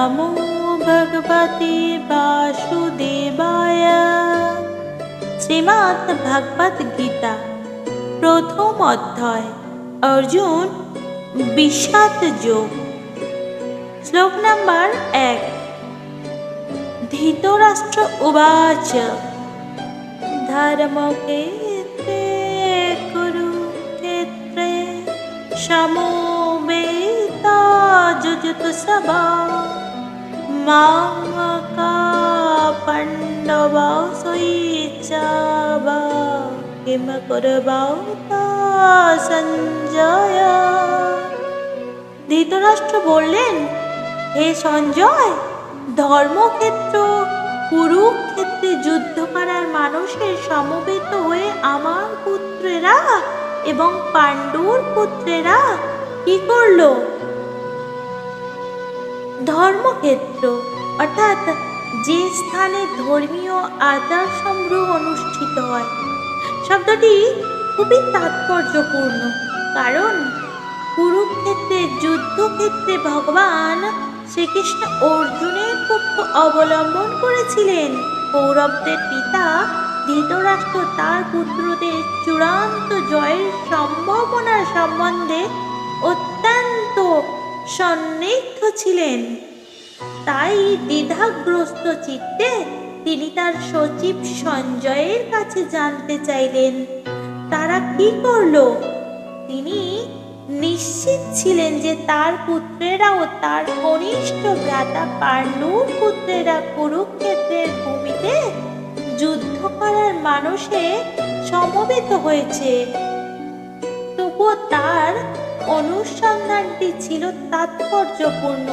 নমো ভগবতে বাসুদেবায়। শ্রীমদ্ ভাগবত গীতা, প্রথম অধ্যায়, অর্জুন বিষাদ যোগ। শ্লোক নাম্বার 1। ধৃতরাষ্ট্র উবাচ ধর্মক্ষেত্রে কুরুক্ষেত্রে সমবেতাযুযুৎসবা মামকা পাণ্ডবা সৈচ্ছাবা কিম কুর্বত সঞ্জয়। ধৃতরাষ্ট্র বললেন, হে সঞ্জয়, ধর্মক্ষেত্র কুরুক্ষেত্রে যুদ্ধ করার মানুষের সমবেত হয়ে আমার পুত্রেরা এবং পাণ্ডুর পুত্রেরা কি করলো? ধর্মক্ষেত্র অর্থাৎ যে স্থানে ধর্মীয় আচার সম্ভ্রম অনুষ্ঠিত হয়। শব্দটি খুবই তাৎপর্যপূর্ণ, কারণ কুরুক্ষেত্রের যুদ্ধক্ষেত্রে ভগবান শ্রীকৃষ্ণ অর্জুনের পক্ষ অবলম্বন করেছিলেন। কৌরবদের পিতা ধৃতরাষ্ট্র তার পুত্রদের চূড়ান্ত জয়ের সম্ভাবনার সম্বন্ধে অত্যন্ত সন্দিগ্ধ ছিলেন। তাই দ্বিধাগ্রস্ত চিত্তে তিনি তার সচিব সঞ্জয়ের কাছে জানতে চাইলেন, তারা কি করলো। তিনি নিশ্চিত ছিলেন যে তার পুত্রেরা ও তার কনিষ্ঠ ভ্রাতা পাণ্ডুর পুত্রেরা কুরুক্ষেত্রের ভূমিতে যুদ্ধ করার মানুষে সমবেত হয়েছে। তবুও তার অনুসন্ধানটি ছিল তাৎপর্যপূর্ণ।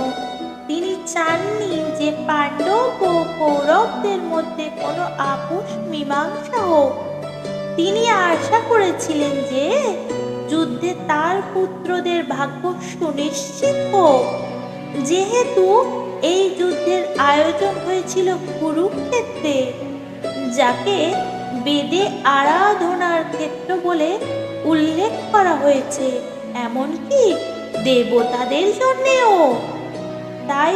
তিনি চাননি যে পাণ্ডব ও কৌরবদের মধ্যে কোনো আপোষ মীমাংসা হোক। তিনি আশা করেছিলেন যে যুদ্ধে তার পুত্রদের ভাগ্য সুনিশ্চিত হোক। যেহেতু এই যুদ্ধের আয়োজন হয়েছিল কুরুক্ষেত্রে, যাকে বেদে আরাধনার ক্ষেত্র বলে উল্লেখ করা হয়েছে, এমনকি দেবতাদের জন্যেও। তাই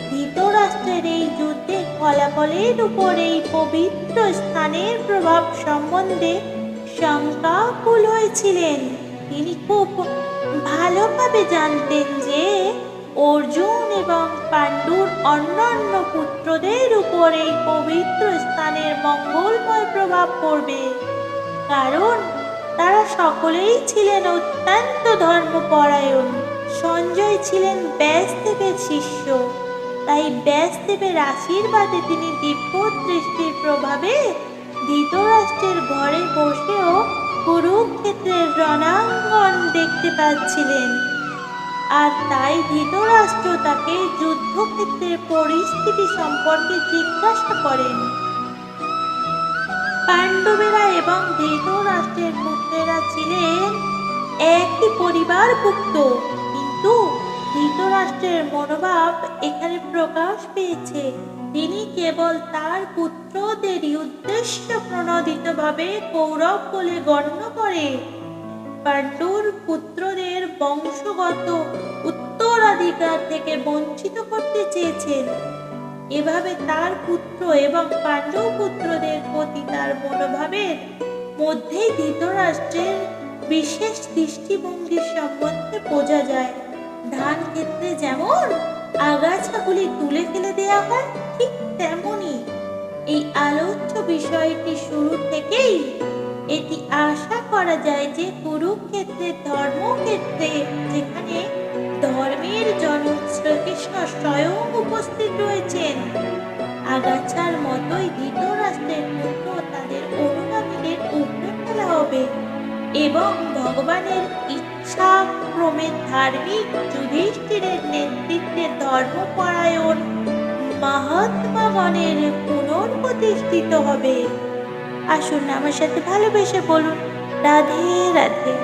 ধৃতরাষ্ট্রের এই যুদ্ধের ফলাফলের উপর এই পবিত্র স্থানের প্রভাব সম্বন্ধে শঙ্কাকুল হয়েছিলেন। তিনি খুব ভালোভাবে জানতেন যে অর্জুন এবং পাণ্ডুর অন্যান্য পুত্রদের উপর এই পবিত্র স্থানের মঙ্গলময় প্রভাব পড়বে, কারণ তারা সকলেই ছিলেন অত্যন্ত ধর্মপরায়ণ। সঞ্জয় ছিলেন ব্যাসদেবের শিষ্য, তাই ব্যাসদেবের আশীর্বাদে তিনি দিব্য দৃষ্টির প্রভাবে ধৃতরাষ্ট্রের ঘরে বসেও কুরুক্ষেত্রের রণাঙ্গন দেখতে পাচ্ছিলেন। আর তাই ধৃতরাষ্ট্র তাকে যুদ্ধক্ষেত্রের পরিস্থিতি সম্পর্কে জিজ্ঞাসা করেন। পাণ্ডবেরা এবং ধৃতরাষ্ট্রের পুত্রেরা ছিলেন একই পরিবারভুক্ত, কিন্তু ধৃতরাষ্ট্রের মনোভাব এখানে প্রকাশ পেয়েছে। তিনি কেবল তার পুত্রদেরই উদ্দেশ্য প্রণোদিতভাবে কৌরব বলে গণ্য করে পাণ্ডুর পুত্রদের বংশগত উত্তরাধিকার থেকে বঞ্চিত করতে চেয়েছেন। এভাবে তার পুত্র এবং পাণ্ডু পুত্রদের প্রতি তার মনোভাবের মধ্যেই ধৃতরাষ্ট্রের বিশেষ দৃষ্টিভঙ্গির সম্বন্ধে বোঝা যায়। ধান ক্ষেত্রে যেমন আগাছাগুলি তুলে ফেলে দেওয়া হয়, ঠিক তেমনি এই আলোচ্য বিষয়টি শুরু থেকেই এটি আশা করা যায় যে কুরুক্ষেত্রের ধর্মক্ষেত্রে, যেখানে ধর্মের জনক শ্রীকৃষ্ণ স্বয়ং উপস্থিত রয়েছেন, আগাছার মতোই ধৃতরাষ্ট্রের পুত্র তাদের অনুগামীদের উপড়ে ফেলা হবে এবং ভগবানের ইচ্ছা ক্রমে ধার্মিক যুধিষ্ঠিরের নেতৃত্বে ধর্মপরায়ণ মহাত্মাগণের পুনর্প্রতিষ্ঠিত হবে। আসুন আমার সাথে ভালোবেসে বলুন, রাধে রাধে।